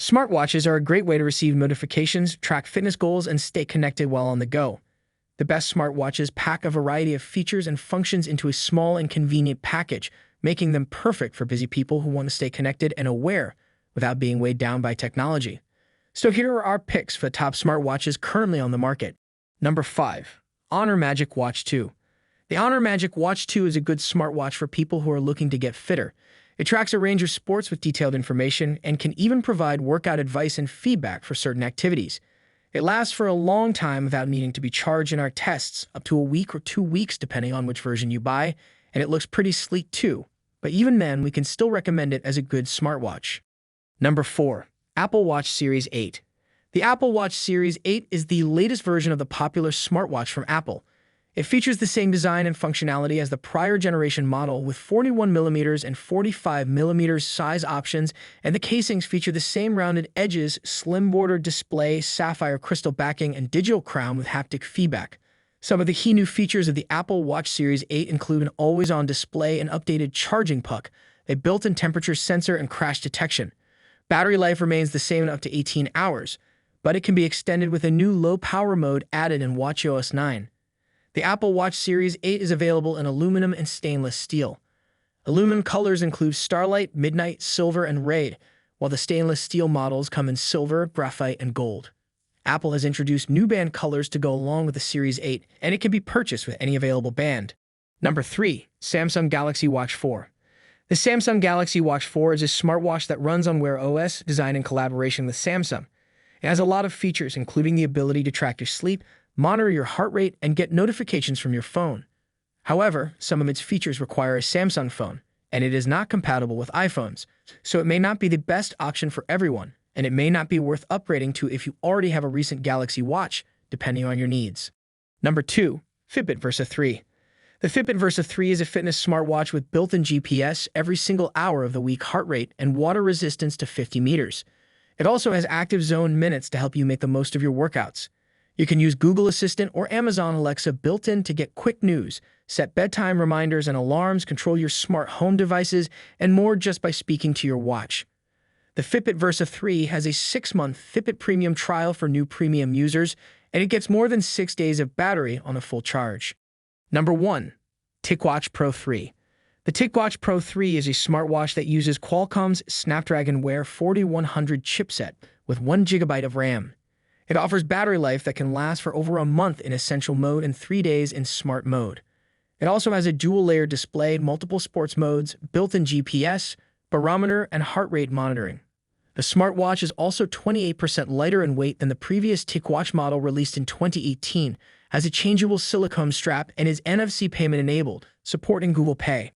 Smartwatches are a great way to receive notifications, track fitness goals, and stay connected while on the go. The best smartwatches pack a variety of features and functions into a small and convenient package, making them perfect for busy people who want to stay connected and aware without being weighed down by technology. So here are our picks for the top smartwatches currently on the market. Number 5. Honor Magic Watch 2. The Honor Magic Watch 2 is a good smartwatch for people who are looking to get fitter. It tracks a range of sports with detailed information and can even provide workout advice and feedback for certain activities. It lasts for a long time without needing to be charged in our tests, up to a week or 2 weeks depending on which version you buy, and it looks pretty sleek too. But even then, we can still recommend it as a good smartwatch. Number 4. Apple Watch Series 8. The Apple Watch Series 8 is the latest version of the popular smartwatch from Apple. It features the same design and functionality as the prior generation model with 41mm and 45mm size options, and the casings feature the same rounded edges, slim border display, sapphire crystal backing, and digital crown with haptic feedback. Some of the key new features of the Apple Watch Series 8 include an always-on display and updated charging puck, a built-in temperature sensor, and crash detection. Battery life remains the same in up to 18 hours, but it can be extended with a new low-power mode added in watchOS 9. The Apple Watch Series 8 is available in aluminum and stainless steel. Aluminum colors include Starlight, Midnight, Silver, and Raid, while the stainless steel models come in silver, graphite, and gold. Apple has introduced new band colors to go along with the Series 8, and it can be purchased with any available band. Number 3. Samsung Galaxy Watch 4. The Samsung Galaxy Watch 4 is a smartwatch that runs on Wear OS, designed in collaboration with Samsung. It has a lot of features, including the ability to track your sleep, monitor your heart rate, and get notifications from your phone. However, some of its features require a Samsung phone, and it is not compatible with iPhones, so it may not be the best option for everyone, and it may not be worth upgrading to if you already have a recent Galaxy Watch, depending on your needs. Number 2. Fitbit Versa 3. The Fitbit Versa 3 is a fitness smartwatch with built-in GPS every single hour of the week, heart rate, and water resistance to 50 meters. It also has active zone minutes to help you make the most of your workouts. You can use Google Assistant or Amazon Alexa built-in to get quick news, set bedtime reminders and alarms, control your smart home devices, and more just by speaking to your watch. The Fitbit Versa 3 has a 6-month Fitbit Premium trial for new premium users, and it gets more than 6 days of battery on a full charge. Number 1. TicWatch Pro 3. The TicWatch Pro 3 is a smartwatch that uses Qualcomm's Snapdragon Wear 4100 chipset with 1 GB of RAM. It offers battery life that can last for over a month in essential mode and 3 days in smart mode. It also has a dual-layer display, multiple sports modes, built-in GPS, barometer, and heart rate monitoring. The smartwatch is also 28% lighter in weight than the previous TicWatch model released in 2018, has a changeable silicone strap, and is NFC payment enabled, supporting Google Pay.